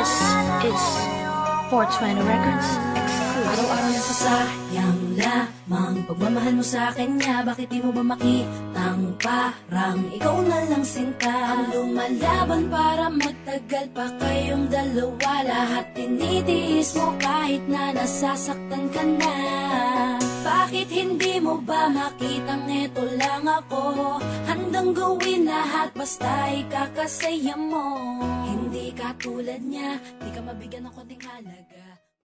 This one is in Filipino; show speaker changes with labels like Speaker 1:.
Speaker 1: This is 420 Records exclusive.
Speaker 2: Araw-araw nasasayang lamang pagmamahal mo sa akin nga. Bakit di mo ba makitang parang ikaw na lang sinta ang lumalaban para magtagal pa kayong dalawa. Lahat tinitiis mo kahit na nasasaktan ka na. Bakit hindi mo ba makitang eto lang ako? Handang gawin lahat basta ikakasaya mo. Hindi ka tulad niya, di ka mabigyan ng konting halaga.